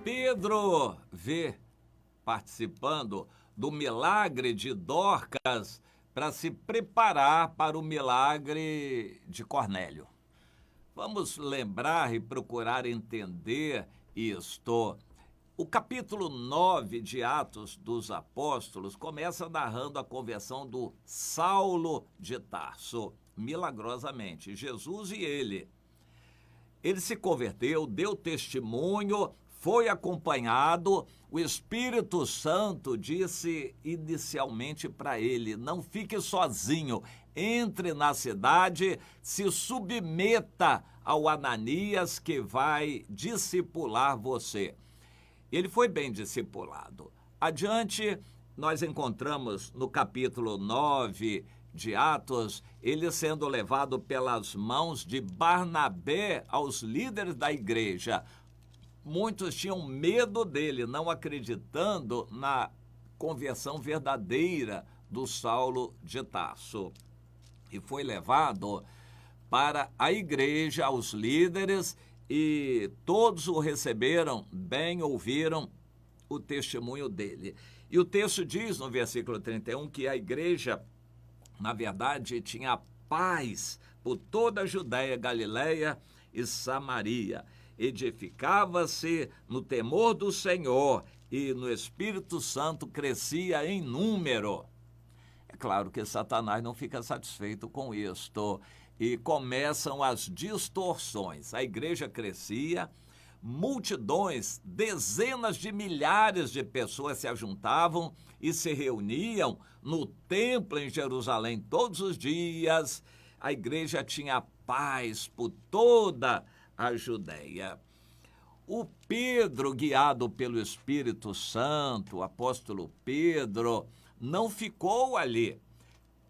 Pedro vê participando do milagre de Dorcas para se preparar para o milagre de Cornélio. Vamos lembrar e procurar entender isto. O capítulo 9 de Atos dos Apóstolos começa narrando a conversão do Saulo de Tarso, milagrosamente, Jesus e ele. Ele se converteu, deu testemunho, foi acompanhado. O Espírito Santo disse inicialmente para ele: não fique sozinho, entre na cidade, se submeta ao Ananias que vai discipular você. Ele foi bem discipulado. Adiante, nós encontramos no capítulo 9 de Atos, ele sendo levado pelas mãos de Barnabé aos líderes da igreja. Muitos tinham medo dele, não acreditando na conversão verdadeira do Saulo de Tarso. E foi levado para a igreja, aos líderes, e todos o receberam bem, ouviram o testemunho dele. E o texto diz no versículo 31 que a igreja, na verdade, tinha paz por toda a Judéia, Galiléia e Samaria. Edificava-se no temor do Senhor e no Espírito Santo crescia em número. É claro que Satanás não fica satisfeito com isto e começam as distorções. A igreja crescia, multidões, dezenas de milhares de pessoas se ajuntavam e se reuniam no templo em Jerusalém todos os dias. A igreja tinha paz por toda a Judéia. O Pedro, guiado pelo Espírito Santo, o apóstolo Pedro, não ficou ali.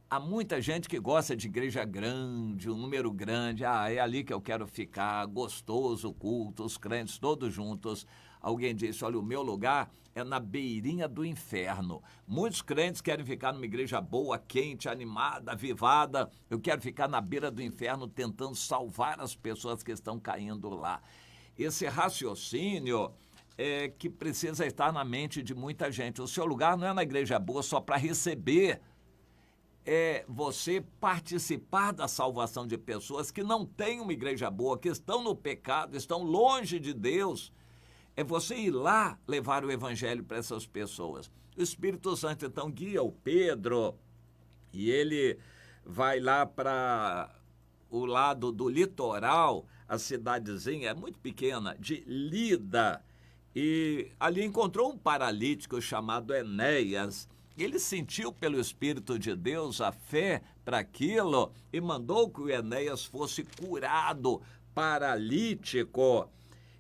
Há muita gente que gosta de igreja grande, um número grande. É ali que eu quero ficar, gostoso o culto, os crentes todos juntos. Alguém disse: olha, o meu lugar é na beirinha do inferno. Muitos crentes querem ficar numa igreja boa, quente, animada, avivada. Eu quero ficar na beira do inferno tentando salvar as pessoas que estão caindo lá. Esse raciocínio é que precisa estar na mente de muita gente. O seu lugar não é na igreja boa só para receber. É você participar da salvação de pessoas que não têm uma igreja boa, que estão no pecado, estão longe de Deus. É você ir lá levar o evangelho para essas pessoas. O Espírito Santo, então, guia o Pedro e ele vai lá para o lado do litoral, a cidadezinha, é muito pequena, de Lida. E ali encontrou um paralítico chamado Enéas. Ele sentiu pelo Espírito de Deus a fé para aquilo e mandou que o Enéas fosse curado, paralítico.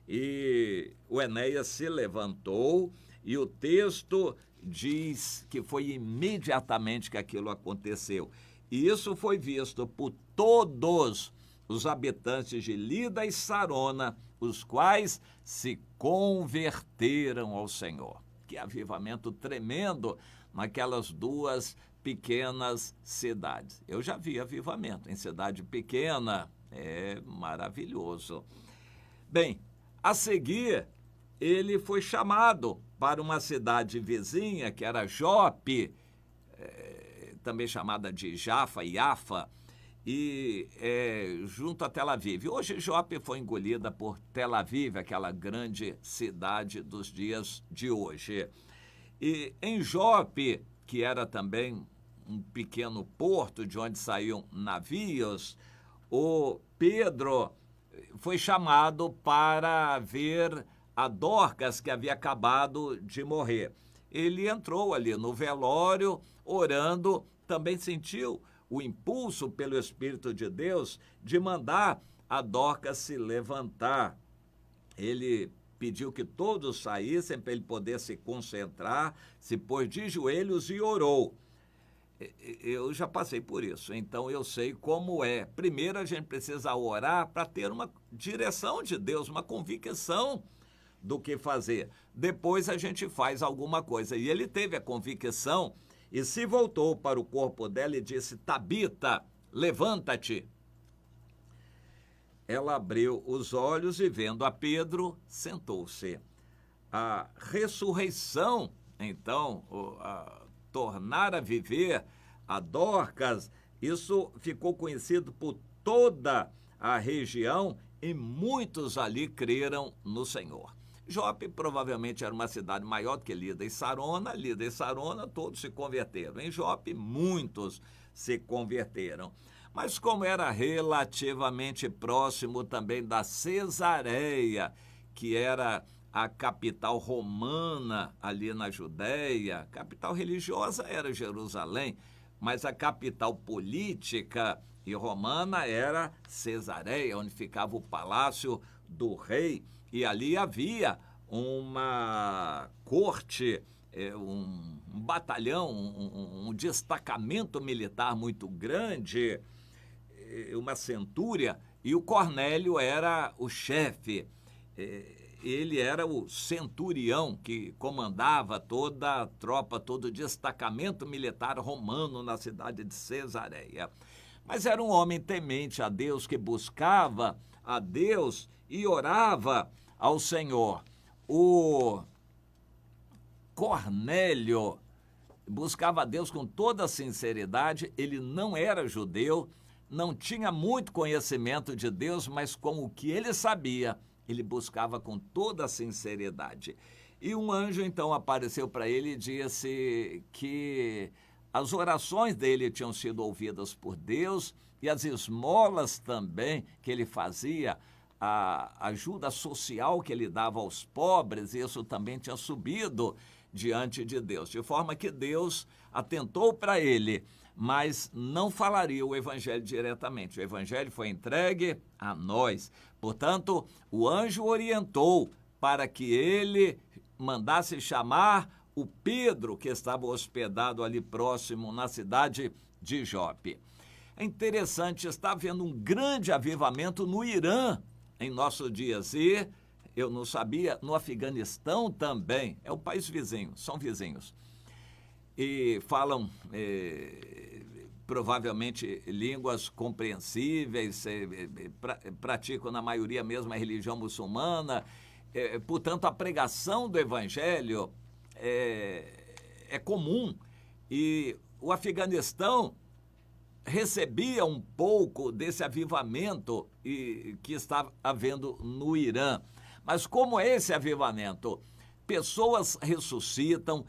E o Enéas se levantou e o texto diz que foi imediatamente que aquilo aconteceu. E isso foi visto por todos os habitantes de Lida e Sarona, os quais se converteram ao Senhor. Que avivamento tremendo naquelas duas pequenas cidades. Eu já vi avivamento em cidade pequena, é maravilhoso. Bem, a seguir, ele foi chamado para uma cidade vizinha, que era Jope, também chamada de Jafa, e junto a Tel Aviv. Hoje Jope foi engolida por Tel Aviv, aquela grande cidade dos dias de hoje. E em Jope, que era também um pequeno porto de onde saíam navios, o Pedro foi chamado para ver a Dorcas, que havia acabado de morrer. Ele entrou ali no velório, orando, também sentiu o impulso pelo Espírito de Deus de mandar a Dorcas se levantar. Ele pediu que todos saíssem para ele poder se concentrar, se pôs de joelhos e orou. Eu já passei por isso, então eu sei como é. Primeiro a gente precisa orar para ter uma direção de Deus, uma convicção do que fazer. Depois a gente faz alguma coisa. E ele teve a convicção e se voltou para o corpo dela e disse: Tabita, levanta-te. Ela abriu os olhos e, vendo a Pedro, sentou-se. a ressurreição, então, tornar a viver a Dorcas, isso ficou conhecido por toda a região e muitos ali creram no Senhor. Jope provavelmente era uma cidade maior do que Lida e Sarona. Lida e Sarona todos se converteram. Em Jope, muitos se converteram. Mas como era relativamente próximo também da Cesareia, que era a capital romana ali na Judéia, capital religiosa era Jerusalém, mas a capital política e romana era Cesareia, onde ficava o palácio do rei, e ali havia uma corte, um batalhão, um destacamento militar muito grande, uma centúria, e o Cornélio era o chefe. Ele era o centurião que comandava toda a tropa, todo o destacamento militar romano na cidade de Cesareia. Mas era um homem temente a Deus, que buscava a Deus e orava ao Senhor. O Cornélio buscava a Deus com toda a sinceridade. Ele não era judeu, não tinha muito conhecimento de Deus, mas com o que ele sabia, ele buscava com toda a sinceridade. E um anjo então apareceu para ele e disse que as orações dele tinham sido ouvidas por Deus e as esmolas também que ele fazia, a ajuda social que ele dava aos pobres, isso também tinha subido diante de Deus. De forma que Deus atentou para ele, mas não falaria o evangelho diretamente. O evangelho foi entregue a nós. Portanto, o anjo orientou para que ele mandasse chamar o Pedro, que estava hospedado ali próximo na cidade de Jope. É interessante, está havendo um grande avivamento no Irã em nossos dias, e eu não sabia, no Afeganistão também, é o país vizinho, são vizinhos, e falam provavelmente línguas compreensíveis, praticam na maioria mesmo a religião muçulmana, portanto a pregação do evangelho é comum, e o Afeganistão recebia um pouco desse avivamento que está havendo no Irã. Mas como é esse avivamento? Pessoas ressuscitam,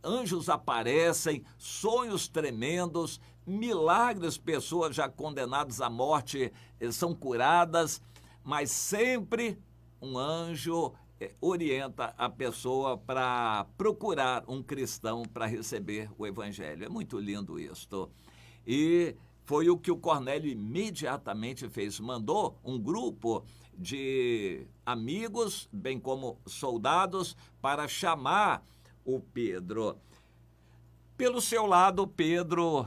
anjos aparecem, sonhos tremendos, milagres, pessoas já condenadas à morte são curadas, mas sempre um anjo orienta a pessoa para procurar um cristão para receber o evangelho. É muito lindo isto. E foi o que o Cornélio imediatamente fez. Mandou um grupo de amigos, bem como soldados, para chamar o Pedro. Pelo seu lado, Pedro,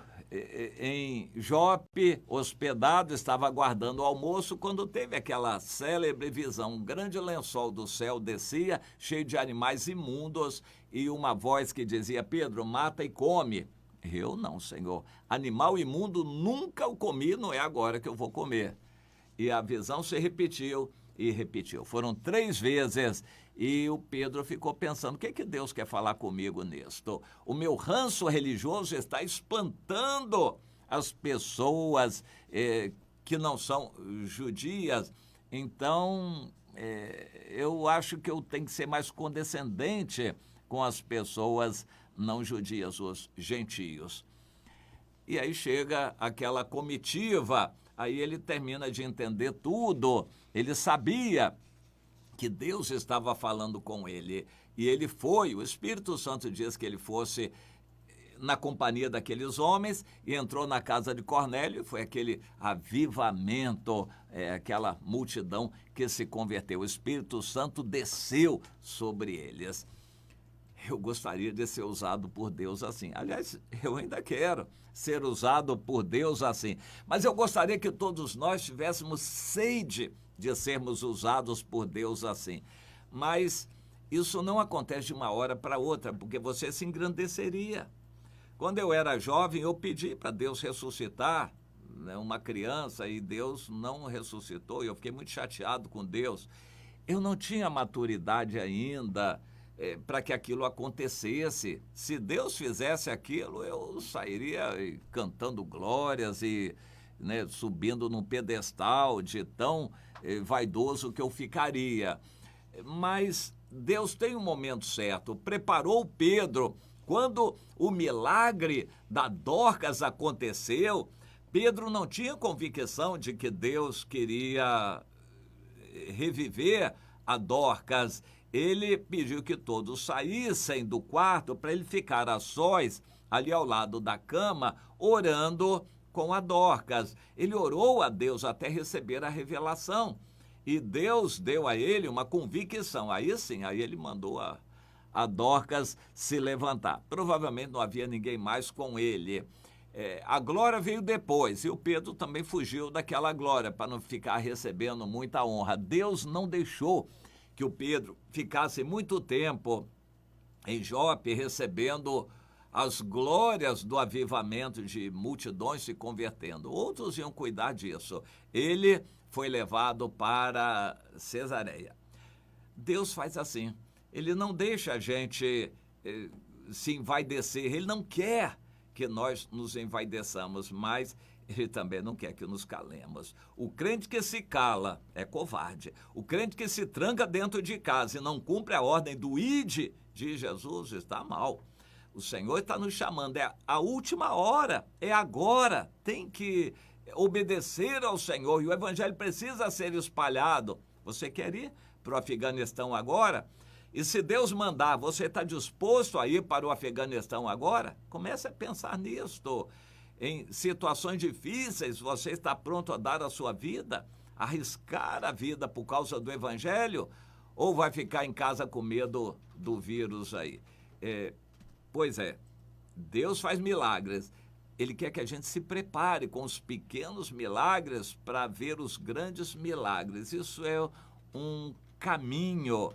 em Jope, hospedado, estava aguardando o almoço, quando teve aquela célebre visão. Um grande lençol do céu descia, cheio de animais imundos, e uma voz que dizia: Pedro, mata e come. Eu não, Senhor. Animal imundo nunca o comi, não é agora que eu vou comer. E a visão se repetiu e repetiu. Foram 3 vezes e o Pedro ficou pensando: o que Deus quer falar comigo nisto? O meu ranço religioso está espantando as pessoas que não são judias. Então, eu acho que eu tenho que ser mais condescendente com as pessoas não judias, os gentios. E aí chega aquela comitiva, aí ele termina de entender tudo. Ele sabia que Deus estava falando com ele, e ele foi, o Espírito Santo diz que ele fosse na companhia daqueles homens e entrou na casa de Cornélio, e foi aquele avivamento, aquela multidão que se converteu. O Espírito Santo desceu sobre eles. Eu gostaria de ser usado por Deus assim. Aliás, eu ainda quero ser usado por Deus assim. Mas eu gostaria que todos nós tivéssemos sede de sermos usados por Deus assim. Mas isso não acontece de uma hora para outra, porque você se engrandeceria. Quando eu era jovem, eu pedi para Deus ressuscitar, né, uma criança, e Deus não ressuscitou, e eu fiquei muito chateado com Deus. Eu não tinha maturidade ainda para que aquilo acontecesse. Se Deus fizesse aquilo, eu sairia cantando glórias e, né, subindo num pedestal de tão vaidoso que eu ficaria. Mas Deus tem um momento certo. Preparou Pedro. Quando o milagre da Dorcas aconteceu, Pedro não tinha convicção de que Deus queria reviver a Dorcas. Ele pediu que todos saíssem do quarto para ele ficar a sós ali ao lado da cama, orando com a Dorcas. Ele orou a Deus até receber a revelação. E Deus deu a ele uma convicção. Aí sim, aí ele mandou a Dorcas se levantar. Provavelmente não havia ninguém mais com ele. A glória veio depois, e o Pedro também fugiu daquela glória para não ficar recebendo muita honra. Deus não deixou que o Pedro ficasse muito tempo em Jope recebendo as glórias do avivamento de multidões se convertendo. Outros iam cuidar disso. Ele foi levado para Cesareia. Deus faz assim. Ele não deixa a gente se envaidecer. Ele não quer que nós nos envaideçamos, mas ele também não quer que nos calemos. O crente que se cala é covarde. O crente que se tranca dentro de casa e não cumpre a ordem do ide de Jesus está mal. O Senhor está nos chamando, é a última hora, é agora. Tem que obedecer ao Senhor e o evangelho precisa ser espalhado. Você quer ir para o Afeganistão agora? E se Deus mandar, você está disposto a ir para o Afeganistão agora? Comece a pensar nisto. Em situações difíceis, você está pronto a dar a sua vida? Arriscar a vida por causa do evangelho? Ou vai ficar em casa com medo do vírus aí? Pois é, Deus faz milagres. Ele quer que a gente se prepare com os pequenos milagres para ver os grandes milagres. Isso é um caminho,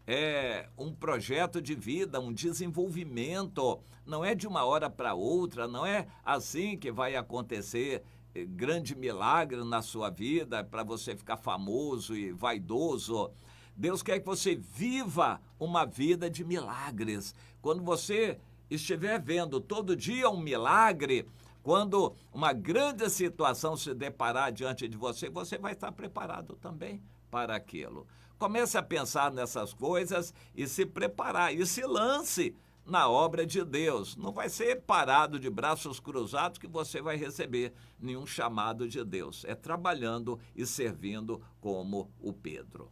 é um projeto de vida, um desenvolvimento. Não é de uma hora para outra, não é assim que vai acontecer grande milagre na sua vida para você ficar famoso e vaidoso. Deus quer que você viva uma vida de milagres. Quando você estiver vendo todo dia um milagre, quando uma grande situação se deparar diante de você, você vai estar preparado também para aquilo. Comece a pensar nessas coisas e se preparar, e se lance na obra de Deus. Não vai ser parado de braços cruzados que você vai receber nenhum chamado de Deus. É trabalhando e servindo como o Pedro.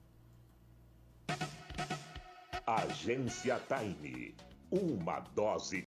Agência Time. Uma dose